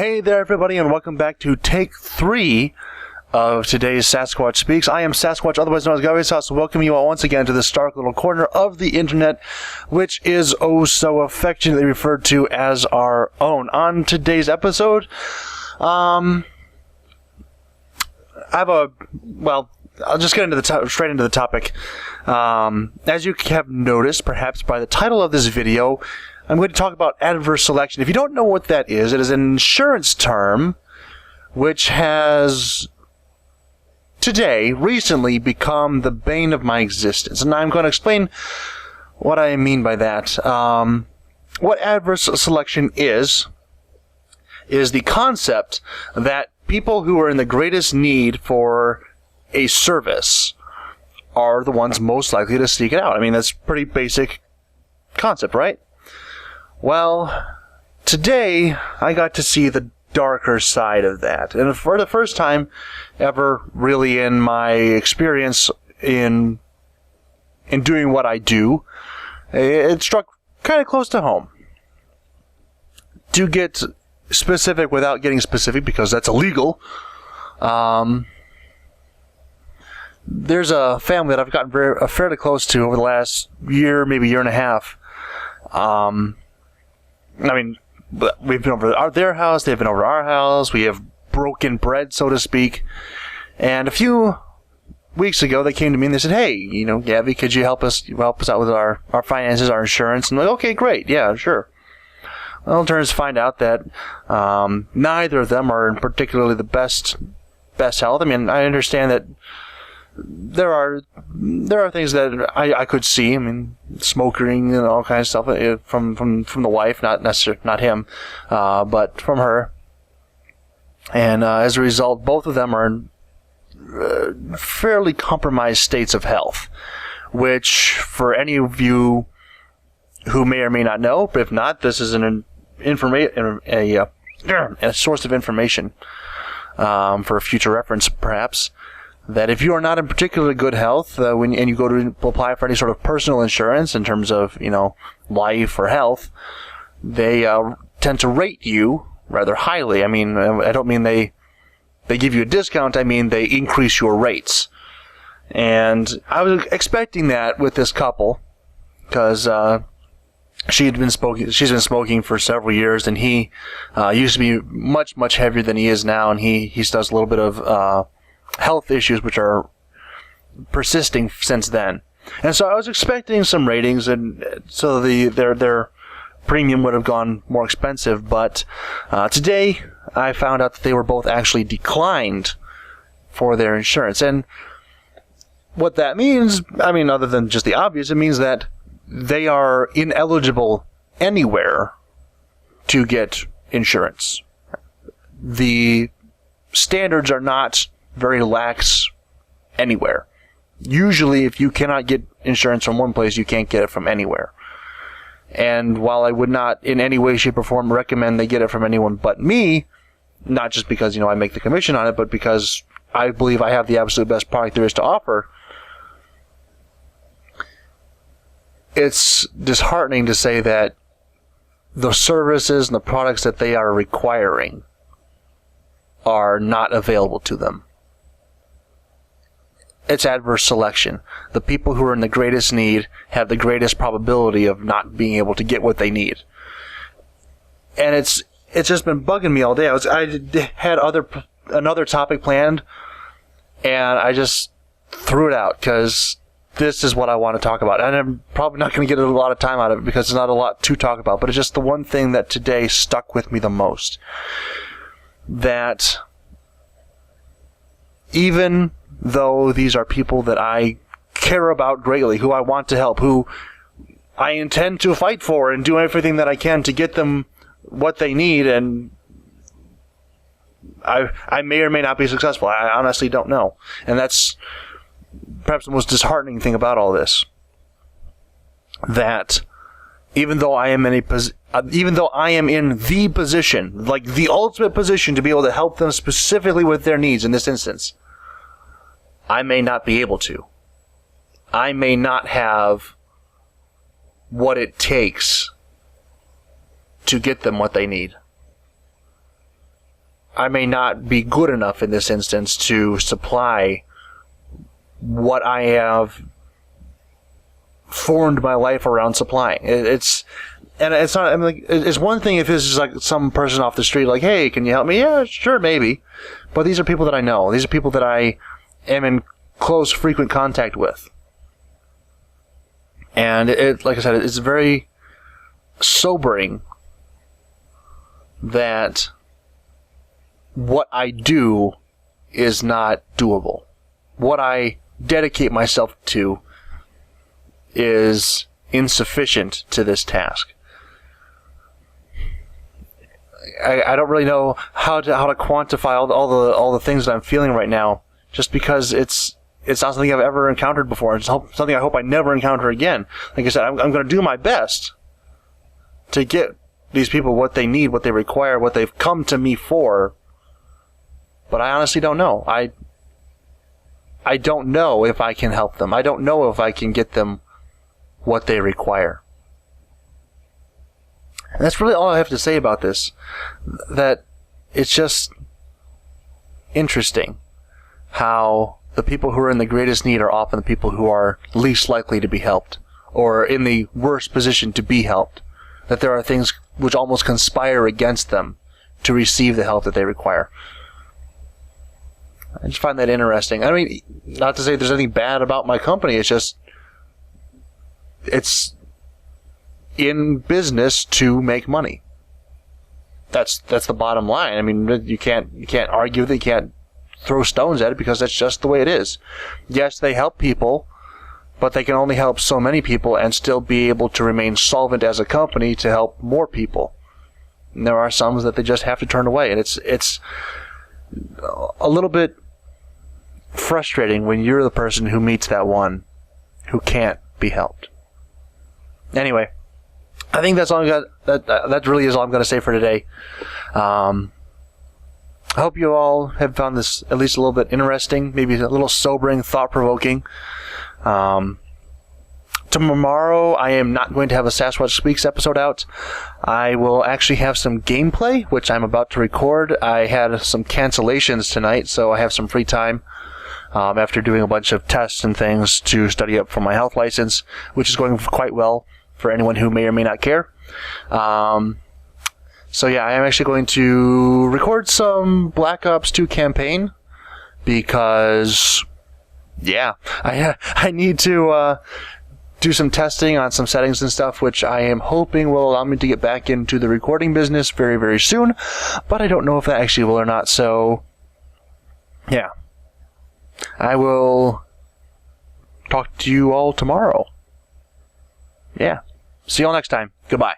Hey there, everybody, and welcome back to Take 3 of today's Sasquatch Speaks. I am Sasquatch, otherwise known as Gavisas, so welcome you all once again to this stark little corner of the internet, which is oh so affectionately referred to as our own. On today's episode, I'll just get into straight into the topic. As you have noticed, perhaps by the title of this video, I'm going to talk about adverse selection. If you don't know what that is, it is an insurance term which has recently become the bane of my existence. And I'm going to explain what I mean by that. What adverse selection is the concept that people who are in the greatest need for a service are the ones most likely to seek it out. I mean, that's a pretty basic concept, right? Well, today I got to see the darker side of that. And for the first time ever really in my experience in doing what I do, it struck kind of close to home. To get specific without getting specific, because that's illegal, there's a family that I've gotten fairly close to over the last year, maybe year and a half. I mean, we've been over their house, they've been over our house, we have broken bread, so to speak. And a few weeks ago, they came to me and they said, hey, Gavi, could you help us out with our finances, our insurance? And I'm like, okay, great, yeah, sure. Well, it turns to find out that neither of them are in particularly the best health. I mean, I understand that there are things that I could see. I mean, smoking and all kinds of stuff from the wife, not necessarily not him, but from her. And as a result, both of them are in fairly compromised states of health, which for any of you who may or may not know, but if not, this is a source of information for future reference, perhaps. That if you are not in particularly good health, and you go to apply for any sort of personal insurance in terms of, life or health, they tend to rate you rather highly. I mean, I don't mean they give you a discount, I mean they increase your rates. And I was expecting that with this couple, because she's been smoking for several years, and he used to be much, much heavier than he is now, and he does a little bit of health issues which are persisting since then. And so I was expecting some ratings, and so their premium would have gone more expensive, but today I found out that they were both actually declined for their insurance. And what that means, I mean, other than just the obvious, it means that they are ineligible anywhere to get insurance. The standards are not very lax anywhere. Usually, if you cannot get insurance from one place, you can't get it from anywhere. And while I would not in any way, shape, or form recommend they get it from anyone but me, not just because, I make the commission on it, but because I believe I have the absolute best product there is to offer, it's disheartening to say that the services and the products that they are requiring are not available to them. It's adverse selection. The people who are in the greatest need have the greatest probability of not being able to get what they need. And it's just been bugging me all day. I had another topic planned, and I just threw it out because this is what I want to talk about. And I'm probably not going to get a lot of time out of it because there's not a lot to talk about, but it's just the one thing that today stuck with me the most. That even though these are people that I care about greatly, who I want to help, who I intend to fight for and do everything that I can to get them what they need, and I may or may not be successful. I honestly don't know. And that's perhaps the most disheartening thing about all this. That even though I am in the position, like the ultimate position to be able to help them specifically with their needs in this instance, I may not be able to. I may not have what it takes to get them what they need. I may not be good enough in this instance to supply what I have formed my life around supplying. It's not. I mean, like, it's one thing if this is like some person off the street, like, "Hey, can you help me?" Yeah, sure, maybe. But these are people that I know. These are people that I am in close, frequent contact with, and like I said, it's very sobering that what I do is not doable. What I dedicate myself to is insufficient to this task. I don't really know how to quantify all the things that I'm feeling right now, just because it's not something I've ever encountered before. It's something I hope I never encounter again. Like I said, I'm going to do my best to get these people what they need, what they require, what they've come to me for. But I honestly don't know. I don't know if I can help them. I don't know if I can get them what they require. And that's really all I have to say about this. That it's just interesting how the people who are in the greatest need are often the people who are least likely to be helped, or in the worst position to be helped. That there are things which almost conspire against them to receive the help that they require. I just find that interesting. I mean, not to say there's anything bad about my company, it's just it's in business to make money. That's the bottom line. I mean, you can't argue with it, you can't throw stones at it, because that's just the way it is. Yes, they help people, but they can only help so many people and still be able to remain solvent as a company to help more people. And there are some that they just have to turn away, and it's a little bit frustrating when you're the person who meets that one who can't be helped. Anyway, I think that's all I got. That really is all I'm going to say for today. I hope you all have found this at least a little bit interesting, maybe a little sobering, thought-provoking. Tomorrow, I am not going to have a Sasquatch Speaks episode out. I will actually have some gameplay, which I'm about to record. I had some cancellations tonight, so I have some free time after doing a bunch of tests and things to study up for my health license, which is going quite well for anyone who may or may not care. So yeah, I am actually going to record some Black Ops 2 campaign, because, yeah, I need to do some testing on some settings and stuff, which I am hoping will allow me to get back into the recording business very, very soon, but I don't know if that actually will or not, so yeah. I will talk to you all tomorrow. Yeah. See you all next time. Goodbye.